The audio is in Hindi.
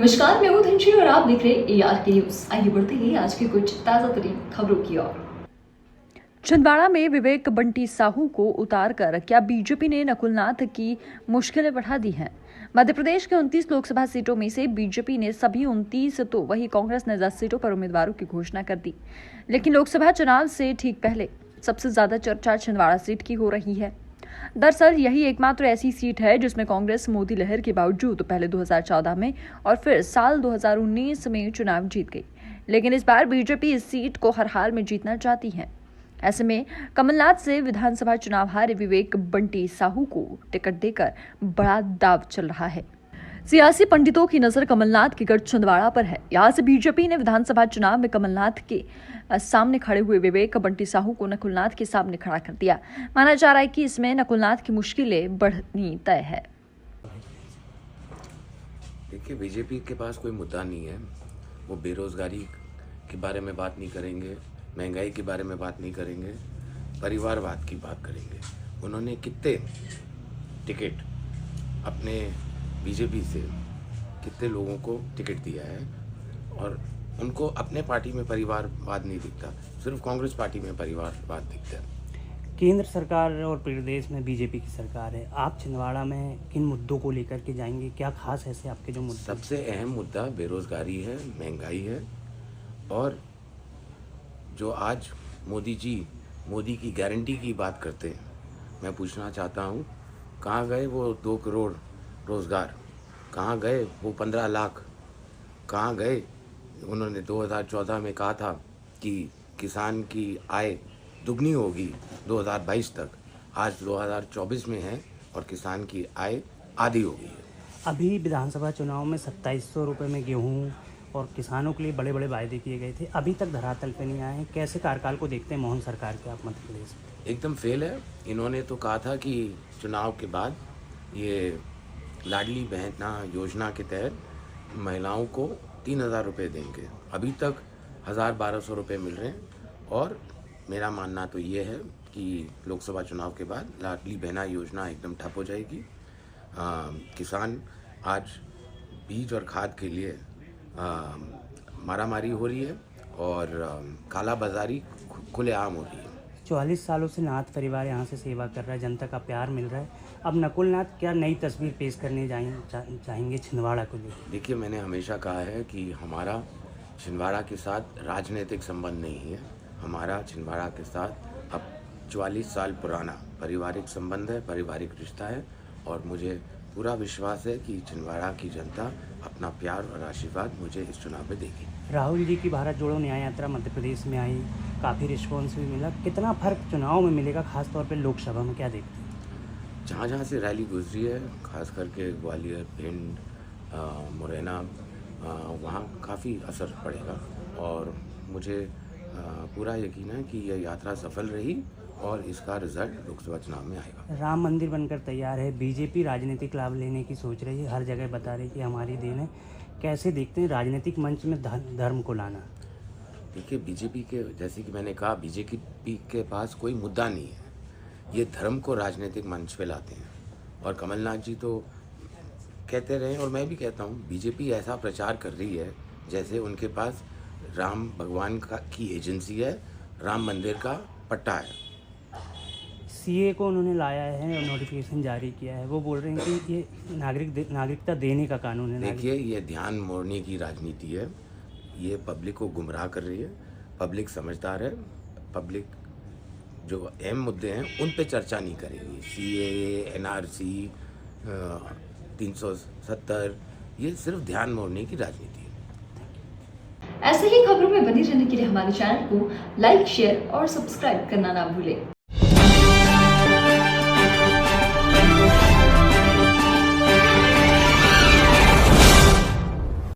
नमस्कार, मैं हूं धनश्री और आप देख रहे हैं ARK न्यूज। आइए बढ़ते हैं आज की कुछ ताजा तरीन खबरों की ओर। छिंदवाड़ा में विवेक बंटी साहू को उतारकर क्या बीजेपी ने नकुलनाथ की मुश्किलें बढ़ा दी हैं? मध्य प्रदेश के 29 लोकसभा सीटों में से बीजेपी ने सभी 29 तो वहीं कांग्रेस ने 10 सीटों पर उम्मीदवारों की घोषणा कर दी। लेकिन लोकसभा चुनाव से ठीक पहले सबसे ज्यादा चर्चा छिंदवाड़ा सीट की हो रही है। दरअसल यही एकमात्र ऐसी सीट है जिसमें कांग्रेस मोदी लहर के बावजूद पहले 2014 में और फिर साल 2019 में चुनाव जीत गई। लेकिन इस बार बीजेपी इस सीट को हर हाल में जीतना चाहती है। ऐसे में कमलनाथ से विधानसभा चुनाव हारे विवेक बंटी साहू को टिकट देकर बड़ा दांव चल रहा है। सियासी पंडितों की नजर कमलनाथ के गढ़ छिंदवाड़ा पर है। यहां से बीजेपी ने विधानसभा चुनाव में कमलनाथ के सामने खड़े हुए विवेक बंटी साहू को नकुलनाथ के सामने खड़ा कर दिया। माना जा रहा है कि इसमें नकुलनाथ की मुश्किलें बढ़नी तय है। देखिए, बीजेपी के पास कोई मुद्दा नहीं है। वो बेरोजगारी के बारे में बात नहीं करेंगे, महंगाई के बारे में बात नहीं करेंगे, परिवारवाद की बात करेंगे। उन्होंने कितने टिकट अपने बीजेपी से कितने लोगों को टिकट दिया है और उनको अपने पार्टी में परिवारवाद नहीं दिखता, सिर्फ कांग्रेस पार्टी में परिवारवाद दिखता है। केंद्र सरकार और प्रदेश में बीजेपी की सरकार है। आप छिंदवाड़ा में किन मुद्दों को लेकर के जाएंगे? क्या खास ऐसे आपके जो मुद्दे? सबसे अहम मुद्दा बेरोजगारी है, महंगाई है और जो आज मोदी की गारंटी की बात करते हैं। मैं पूछना चाहता हूँ, कहाँ गए वो 2 करोड़ रोजगार? कहाँ गए वो 15 लाख? कहाँ गए? उन्होंने 2014 में कहा था कि किसान की आय दुगनी होगी 2022 तक। आज 2024 में है और किसान की आय आधी हो गई है। अभी विधानसभा चुनाव में 2700 रुपये में गेहूं और किसानों के लिए बड़े बड़े वायदे किए गए थे, अभी तक धरातल पे नहीं आए हैं। कैसे कार्यकाल को देखते हैं मोहन सरकार के आप मध्य प्रदेश में? एकदम फेल है। इन्होंने तो कहा था कि चुनाव के बाद ये लाडली बहना योजना के तहत महिलाओं को 3000 रुपये देंगे। अभी तक 1000-1200 रुपये मिल रहे हैं और मेरा मानना तो ये है कि लोकसभा चुनाव के बाद लाडली बहना योजना एकदम ठप हो जाएगी। किसान आज बीज और खाद के लिए मारामारी हो रही है और काला बाजारी खुलेआम हो रही है। 44 सालों से नाथ परिवार यहाँ से सेवा कर रहा है, जनता का प्यार मिल रहा है। अब नकुलनाथ क्या नई तस्वीर पेश करने चाहेंगे छिंदवाड़ा को लेकर? देखिए, मैंने हमेशा कहा है कि हमारा छिंदवाड़ा के साथ राजनीतिक संबंध नहीं है। हमारा छिंदवाड़ा के साथ अब 44 साल पुराना पारिवारिक संबंध है, पारिवारिक रिश्ता है और मुझे पूरा विश्वास है कि छिंदवाड़ा की जनता अपना प्यार और आशीर्वाद मुझे इस चुनाव में देगी। राहुल जी की भारत जोड़ो न्याय यात्रा मध्य प्रदेश में आई, काफ़ी रिस्पॉन्स भी मिला। कितना फर्क चुनाव में मिलेगा, खासतौर पर लोकसभा में क्या देखते हैं? जहाँ जहाँ से रैली गुजरी है, खास करके ग्वालियर, भिंड, मुरैना, वहाँ काफ़ी असर पड़ेगा और मुझे पूरा यकीन है कि यह यात्रा सफल रही और इसका रिजल्ट लोकसभा चुनाव में आएगा। राम मंदिर बनकर तैयार है, बीजेपी राजनीतिक लाभ लेने की सोच रही है, हर जगह बता रही है कि हमारी देन है। कैसे देखते हैं राजनीतिक मंच में धर्म को लाना? देखिए, बीजेपी के, जैसे कि मैंने कहा, बीजेपी के पास कोई मुद्दा नहीं है। ये धर्म को राजनीतिक मंच पे लाते हैं और कमलनाथ जी तो कहते रहे और मैं भी कहता हूँ, बीजेपी ऐसा प्रचार कर रही है जैसे उनके पास राम भगवान की एजेंसी है, राम मंदिर का पट्टा है। सीए को उन्होंने लाया है और नोटिफिकेशन जारी किया है। वो बोल रहे हैं कि ये नागरिकता देने का कानून है। देखिए, ये ध्यान मोड़ने की राजनीति है। ये पब्लिक को गुमराह कर रही है। पब्लिक समझदार है। पब्लिक जो अहम मुद्दे हैं उन पे चर्चा नहीं करेगी। CAA, NRC, 370, ये सिर्फ ध्यान मोड़ने की राजनीति है। ऐसे ही खबरों में बने रहने के लिए हमारे चैनल को लाइक, शेयर और सब्सक्राइब करना ना भूलें।